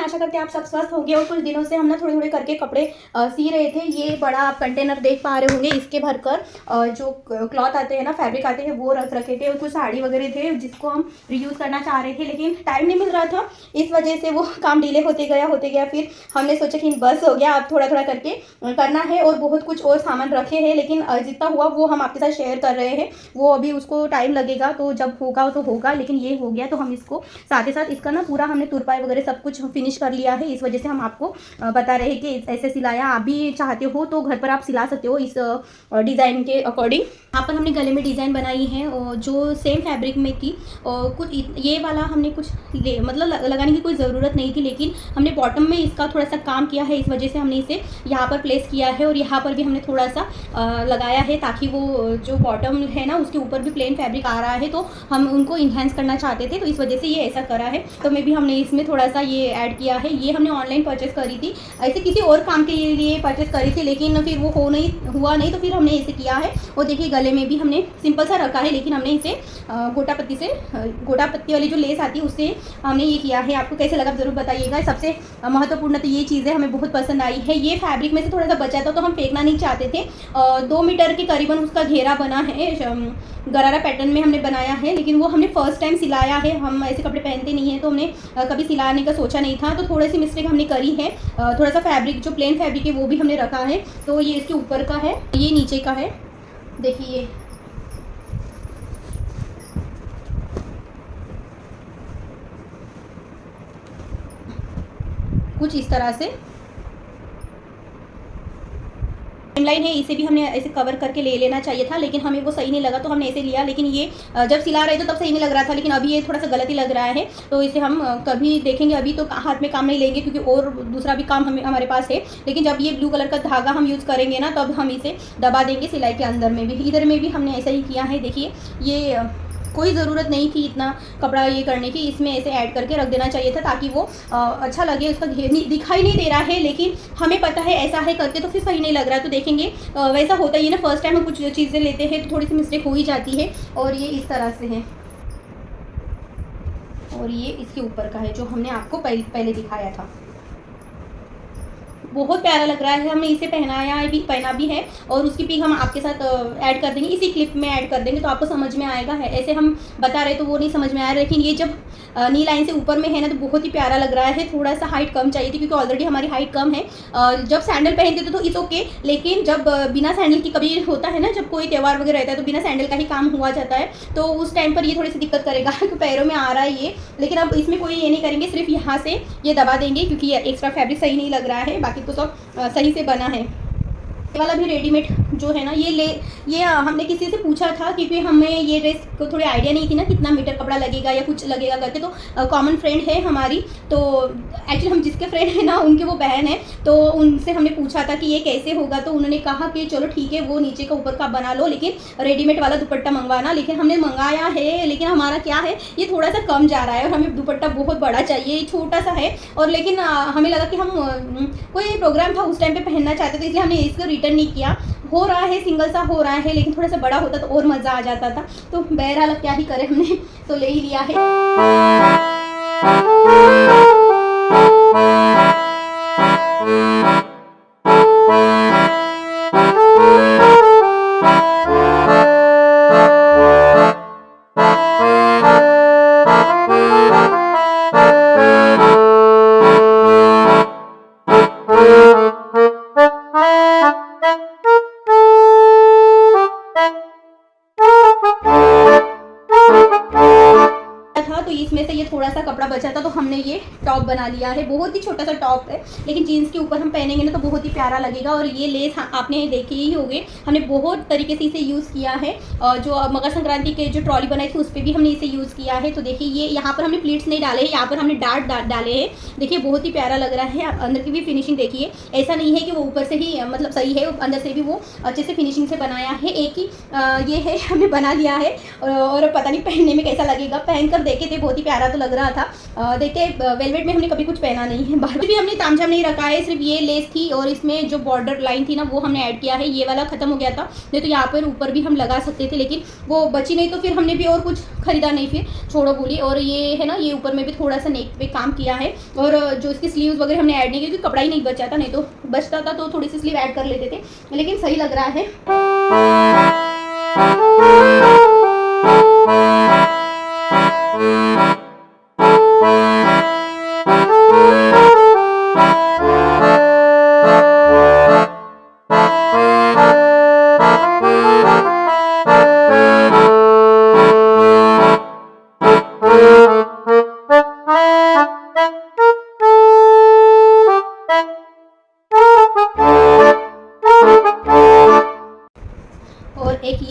आशा करते हैं आप सब स्वस्थ होंगे। और कुछ दिनों से हम ना थोड़े थोड़े करके कपड़े सी रहे थे। ये बड़ा आप कंटेनर देख पा रहे होंगे, इसके भरकर जो क्लॉथ आते हैं ना, फैब्रिक आते हैं, वो रख रखे थे। और कुछ साड़ी वगैरह थे जिसको हम रीयूज़ करना चाह रहे थे, लेकिन टाइम नहीं मिल रहा था। इस वजह से वो काम डिले होते गया। फिर हमने सोचा कि बस हो गया, अब थोड़ा थोड़ा करके करना है। और बहुत कुछ और सामान रखे हैं, लेकिन जितना हुआ वो हम आपके साथ शेयर कर रहे हैं। वो अभी उसको टाइम लगेगा, तो जब होगा तो होगा, लेकिन ये हो गया। तो हम इसको साथ ही साथ इसका ना पूरा हमने तुरपाई वगैरह सब कुछ फिनिश कर लिया है। इस वजह से हम आपको बता रहे हैं कि ऐसे सिलाया। आप भी चाहते हो तो घर पर आप सिला सकते हो इस डिज़ाइन के अकॉर्डिंग। यहाँ पर हमने गले में डिज़ाइन बनाई है और जो सेम फैब्रिक में थी। और कुछ ये वाला हमने कुछ मतलब लगाने की कोई ज़रूरत नहीं थी, लेकिन हमने बॉटम में इसका थोड़ा सा काम किया है। इस वजह से हमने इसे यहाँ पर प्लेस किया है और यहाँ पर भी हमने थोड़ा सा लगाया है, ताकि वो जो बॉटम है ना उसके ऊपर भी प्लेन फैब्रिक आ रहा है, तो हम उनको इन्हेंस करना चाहते थे। तो इस वजह से ये ऐसा करा है। तो मे भी हमने इसमें थोड़ा सा ये ऐड किया है। ये हमने ऑनलाइन परचेस करी थी, ऐसे किसी और काम के लिए परचेस करी थी, लेकिन फिर वो हुआ नहीं, तो फिर हमने इसे किया है। और देखिए गले में भी हमने सिंपल सा रखा है, लेकिन हमने इसे गोटा पत्ती वाली जो लेस आती है उससे हमने ये किया है। आपको कैसे लगा ज़रूर बताइएगा। सबसे महत्वपूर्ण तो ये चीज़ें हमें बहुत पसंद आई है। ये फैब्रिक में से थोड़ा सा बचा था, तो हम फेंकना नहीं चाहते थे। 2 मीटर के करीबन उसका घेरा बना है, गरारा पैटर्न में हमने बनाया है, लेकिन वो हमने फर्स्ट टाइम सिलाया है। हम ऐसे कपड़े पहनते नहीं हैं, तो हमने कभी सिलाने का सोचा नहीं था। तो थोड़ी सी मिस्टेक हमने करी है। थोड़ा सा फैब्रिक जो प्लेन फैब्रिक है वो भी हमने रखा है। तो ये इसके ऊपर का है, ये नीचे का है। देखिए कुछ इस तरह से लाइन है। इसे भी हमने ऐसे कवर करके ले लेना चाहिए था, लेकिन हमें वो सही नहीं लगा, तो हमने ऐसे लिया। लेकिन ये जब सिला रहे थे तब सही नहीं लग रहा था, लेकिन अभी ये थोड़ा सा गलत ही लग रहा है। तो इसे हम कभी देखेंगे। अभी तो हाथ में काम नहीं लेंगे, क्योंकि और दूसरा भी काम हमारे पास है। लेकिन जब ये ब्लू कलर का धागा हम यूज़ करेंगे ना, तब हम इसे दबा देंगे सिलाई के अंदर में भी। इधर में भी हमने ऐसा ही किया है। देखिए ये कोई ज़रूरत नहीं थी इतना कपड़ा ये करने की, इसमें ऐसे ऐड करके रख देना चाहिए था, ताकि वो अच्छा लगे। उसका घेर दिखाई नहीं दे रहा है, लेकिन हमें पता है ऐसा है करके, तो फिर सही नहीं लग रहा है। तो देखेंगे वैसा होता ही है ना, फर्स्ट टाइम हम कुछ चीज़ें लेते हैं तो थोड़ी सी मिस्टेक हो ही जाती है। और ये इस तरह से है, और ये इसके ऊपर का है जो हमने आपको पहले दिखाया था। बहुत प्यारा लग रहा है। हमने इसे पहना भी है, और उसकी पिक हम आपके साथ ऐड कर देंगे, इसी क्लिप में ऐड कर देंगे, तो आपको समझ में आएगा। है ऐसे हम बता रहे तो वो नहीं समझ में आया, लेकिन ये जब नी लाइन से ऊपर में है ना, तो बहुत ही प्यारा लग रहा है। थोड़ा सा हाइट कम चाहिए थी, क्योंकि ऑलरेडी हमारी हाइट कम है। जब सैंडल पहनते थे तो इट्स ओके, लेकिन जब बिना सैंडल की कभी होता है ना, जब कोई त्यौहार वगैरह रहता है तो बिना सैंडल का ही काम हुआ जाता है, तो उस टाइम पर ये थोड़ी सी दिक्कत करेगा कि पैरों में आ रहा है ये। लेकिन अब इसमें कोई ये नहीं करेंगे, सिर्फ यहाँ से ये दबा देंगे, क्योंकि ये एक्स्ट्रा फैब्रिक सही नहीं लग रहा है। बाकी तो सब सही से बना है। ये वाला भी रेडीमेड जो है ना, ये हमने किसी से पूछा था, क्योंकि हमें ये ड्रेस को थोड़ी आइडिया नहीं थी ना कितना मीटर कपड़ा लगेगा या कुछ लगेगा करके। तो कॉमन फ्रेंड है हमारी, तो एक्चुअली हम जिसके फ्रेंड है ना उनके वो बहन है, तो उनसे हमने पूछा था कि ये कैसे होगा। तो उन्होंने कहा कि चलो ठीक है, वो नीचे का ऊपर का बना लो, लेकिन रेडीमेड वाला दुपट्टा मंगवाना। लेकिन हमने मंगाया है, लेकिन हमारा क्या है, ये थोड़ा सा कम जा रहा है, और हमें दुपट्टा बहुत बड़ा चाहिए। ये छोटा सा है, और लेकिन हमें लगा कि हम कोई प्रोग्राम था उस टाइम पे पहनना चाहते थे, इसलिए हमने इसको रिटर्न नहीं किया। हो रहा है, सिंगल सा हो रहा है, लेकिन थोड़ा सा बड़ा होता तो और मज़ा आ जाता था। तो बहरहाल क्या ही करें, हमने तो ले ही लिया है। तो इसमें से ये थोड़ा सा कपड़ा बचा था, तो हमने ये टॉप बना लिया है। बहुत ही छोटा सा टॉप है, लेकिन जीन्स के ऊपर हम पहनेंगे ना तो बहुत ही प्यारा लगेगा। और ये लेस आपने देखे ही होंगे, हमने बहुत तरीके से इसे यूज़ किया है। जो मकर संक्रांति के जो ट्रॉली बनाई थी उस पर भी हमने इसे यूज़ किया है। तो देखिए ये यहाँ पर हमने प्लीट्स नहीं डाले हैं, यहाँ पर हमने डार्ट डाले हैं। देखिए बहुत ही प्यारा लग रहा है। आप अंदर की भी फिनिशिंग देखिए, ऐसा नहीं है कि वो ऊपर से ही मतलब सही है, अंदर से भी वो अच्छे से फिनिशिंग से बनाया है। एक ही ये है हमने बना लिया है, और पता नहीं पहनने में कैसा लगेगा। पहन कर देखे थे, बहुत ही प्यारा तो लग रहा था। देखते ऐसे वेलवेट में हमने कभी कुछ पहना नहीं है, बाहर भी हमने तामझाम नहीं रखा है। सिर्फ ये लेस थी और इसमें जो बॉर्डर लाइन थी ना वो हमने ऐड किया है। ये वाला खत्म हो गया था, नहीं तो यहाँ पर ऊपर भी हम लगा सकते थे, लेकिन वो बची नहीं तो फिर हमने भी और कुछ खरीदा नहीं, फिर छोड़ो बोली। और ये है ना, ये ऊपर में भी थोड़ा सा नेक पे काम किया है, और जो इसकी स्लीव्स वगैरह हमने ऐड नहीं किया क्योंकि कपड़ा ही नहीं बचा था, नहीं तो बचता था तो थोड़ी सी स्लीव ऐड कर लेते थे, लेकिन सही लग रहा है। और एक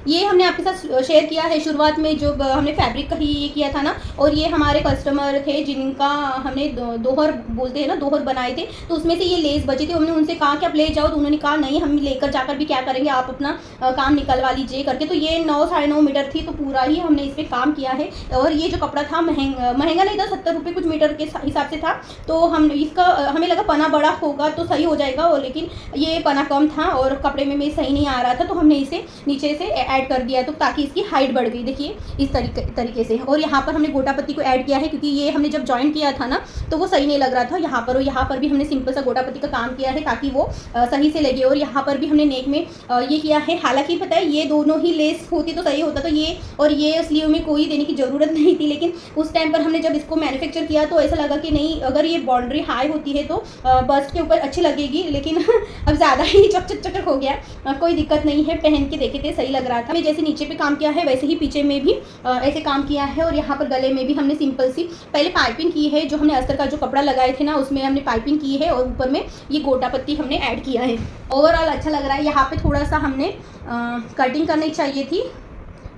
ये हमने आपके साथ शेयर किया है शुरुआत में, जो हमने फैब्रिक का ही ये किया था ना, और ये हमारे कस्टमर थे जिनका हमने दोहर बोलते हैं ना, दोहर बनाए थे, तो उसमें से ये लेस बचे थे। हमने उनसे कहा कि आप ले जाओ, तो उन्होंने कहा नहीं, हम लेकर जाकर भी क्या करेंगे, आप अपना काम निकलवा लीजिए करके। तो ये 9 साढ़े 9 मीटर थी, तो पूरा ही हमने इस पर काम किया है। और ये जो कपड़ा था महंगा नहीं था, 70 रुपये कुछ मीटर के हिसाब से था, तो हम इसका हमें लगा पना बड़ा होगा तो सही हो जाएगा, और लेकिन ये पना कम था और कपड़े में सही नहीं आ रहा था, तो हमने इसे नीचे से ऐड कर दिया, तो ताकि इसकी हाइट बढ़ गई। देखिए इस तरीके से। और यहाँ पर हमने गोटा पत्ती को ऐड किया है, क्योंकि ये हमने जब जॉइन किया था ना तो वो सही नहीं लग रहा था यहाँ पर, और यहाँ पर भी हमने सिंपल सा गोटा पत्ती का काम किया है ताकि वो सही से लगे। और यहाँ पर भी हमने नेक में ये किया है। हालांकि पता है ये दोनों ही लेस होती तो सही होता, तो ये और ये स्लीव में कोई देने की ज़रूरत नहीं थी, लेकिन उस टाइम पर हमने जब इसको मैन्युफैक्चर किया तो ऐसा लगा कि नहीं, अगर ये बाउंड्री हाई होती है तो बस्ट के ऊपर अच्छी लगेगी, लेकिन अब ज़्यादा ही चक हो गया। कोई दिक्कत नहीं है, पहन के देखे थे सही लग रहा था। जैसे नीचे पे काम किया है वैसे ही पीछे में भी ऐसे काम किया है, और यहाँ पर गले में भी हमने सिंपल सी पहले पाइपिंग की है, जो हमने अस्तर का जो कपड़ा लगाए थे ना उसमें हमने पाइपिंग की है, और ऊपर में ये गोटा पत्ती हमने ऐड किया है। ओवरऑल अच्छा लग रहा है। यहाँ पे थोड़ा सा हमने कटिंग करनी चाहिए थी,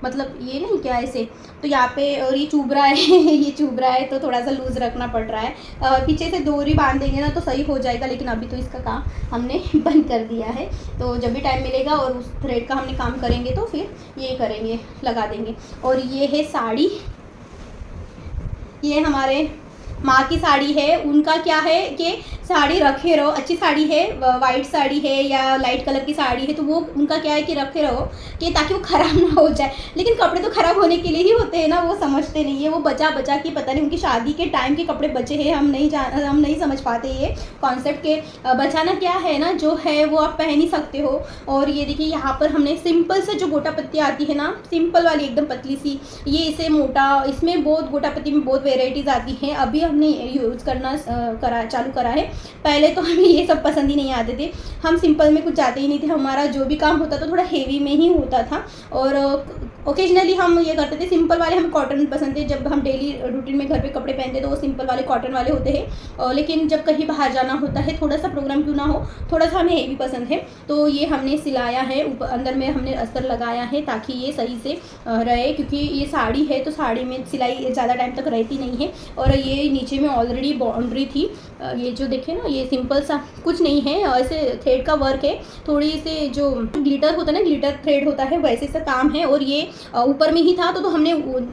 मतलब ये नहीं क्या ऐसे, तो यहाँ पे, और ये चुभ रहा है ये चुभ रहा है, तो थोड़ा सा लूज़ रखना पड़ रहा है। पीछे से डोरी बांध देंगे ना तो सही हो जाएगा, लेकिन अभी तो इसका काम हमने बंद कर दिया है, तो जब भी टाइम मिलेगा और उस थ्रेड का हमने काम करेंगे तो फिर ये करेंगे, लगा देंगे। और ये है साड़ी, ये हमारे माँ की साड़ी है। उनका क्या है कि साड़ी रखे रहो, अच्छी साड़ी है, वाइट साड़ी है या लाइट कलर की साड़ी है, तो वो उनका क्या है कि रखे रहो कि ताकि वो ख़राब ना हो जाए, लेकिन कपड़े तो ख़राब होने के लिए ही होते हैं ना, वो समझते नहीं है। वो बचा के पता नहीं उनकी शादी के टाइम के कपड़े बचे हैं, हम नहीं समझ पाते ये कॉन्सेप्ट के। बचाना क्या है ना, जो है वो आप पहन ही सकते हो। और ये देखिए यहाँ पर हमने सिंपल से जो गोटा पत्ती आती है ना, सिंपल वाली एकदम पतली सी, ये इसे मोटा, इसमें बहुत गोटा पत्ती में बहुत वेराइटीज़ आती हैं। अभी हमने यूज़ करना चालू करा है, पहले तो हमें ये सब पसंद ही नहीं आते थे, हम सिंपल में कुछ जाते ही नहीं थे, हमारा जो भी काम होता था थोड़ा हेवी में ही होता था, और ओकेजनली हम ये करते थे सिंपल वाले। हमें कॉटन पसंद है, जब हम डेली रूटीन में घर पे कपड़े पहनते तो वो सिंपल वाले कॉटन वाले होते हैं, लेकिन जब कहीं बाहर जाना होता है, थोड़ा सा प्रोग्राम क्यों ना हो, थोड़ा सा हमें हेवी पसंद है, तो ये हमने सिलाया है, ऊपर अंदर में हमने अस्तर लगाया है ताकि ये सही से रहे, क्योंकि ये साड़ी है तो साड़ी में सिलाई ज़्यादा टाइम तक रहती नहीं है। और ये नीचे में ऑलरेडी बाउंड्री थी, ये जो देखे ना, ये सिंपल सा कुछ नहीं है, ऐसे थ्रेड का वर्क है, थोड़ी से जो ग्लिटर होता है ना, ग्लिटर थ्रेड होता है वैसे सा काम है। और ये ऊपर में ही था, तो हमने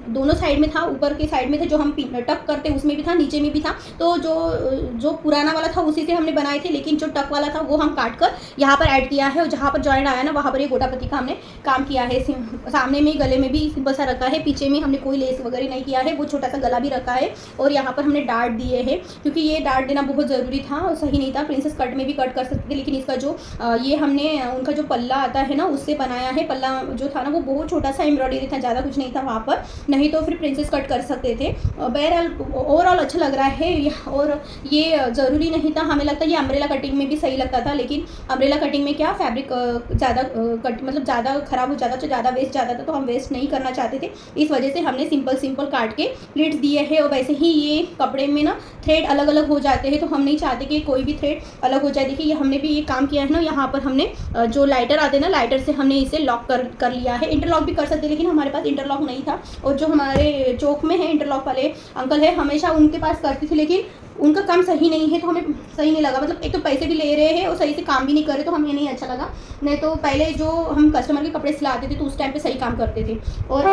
दोनों साइड में था, ऊपर के साइड में था जो हम टक करते उसमें भी था, नीचे में भी था, तो जो पुराना वाला था उसी से हमने बनाए थे, लेकिन जो टक वाला था वो हम काट कर यहाँ पर ऐड किया है, और जहाँ पर जॉइंट आया ना वहाँ पर ये गोटा पत्ती का हमने काम किया है। सामने में गले में भी सिंपल सा रखा है, पीछे में हमने कोई लेस वगैरह नहीं किया है, वो छोटा सा गला भी रखा है, और यहाँ पर हमने डार्ट दिए हैं, क्योंकि ये डार्ट देना बहुत ज़रूरी था और सही नहीं था। प्रिंसेस कट में भी कट कर सकते थे, लेकिन इसका जो ये हमने उनका जो पल्ला आता है ना उससे बनाया है। पल्ला जो था ना वो बहुत छोटा सा एम्ब्रॉयडरी था, ज़्यादा कुछ नहीं था वहाँ पर, नहीं तो फिर प्रिंसेस कट कर सकते थे। बहरहाल ओवरऑल अच्छा लग रहा है। और ये ज़रूरी नहीं था, हमें लगता है ये अम्ब्रेला कटिंग में भी सही लगता था, लेकिन अम्ब्रेला कटिंग में क्या फैब्रिक ज़्यादा मतलब ज़्यादा ख़राब हो जाता था, ज़्यादा वेस्ट जाता था, तो हम वेस्ट नहीं करना चाहते थे, इस वजह से हमने सिंपल काट के प्लेट्स दिए हैं। और वैसे ही ये कपड़े में ना थ्रेड अलग अलग हो जाते हैं, तो हम नहीं चाहते कि कोई भी थ्रेड अलग हो जाए। देखिए ये हमने भी ये काम किया है ना, यहाँ पर हमने जो लाइटर आते हैं ना, लाइटर से हमने इसे लॉक कर लिया है। इंटरलॉक भी कर सकते, लेकिन हमारे पास इंटरलॉक नहीं था, और जो हमारे चौक में है इंटरलॉक वाले अंकल है, हमेशा उनके पास करती थी, लेकिन उनका काम सही नहीं है, तो हमें सही नहीं लगा। मतलब एक तो पैसे भी ले रहे हैं और सही से काम भी नहीं कर रहे, तो हमें नहीं अच्छा लगा। नहीं तो पहले जो हम कस्टमर के कपड़े सिलाते थे तो उस टाइम पे सही काम करते थे। और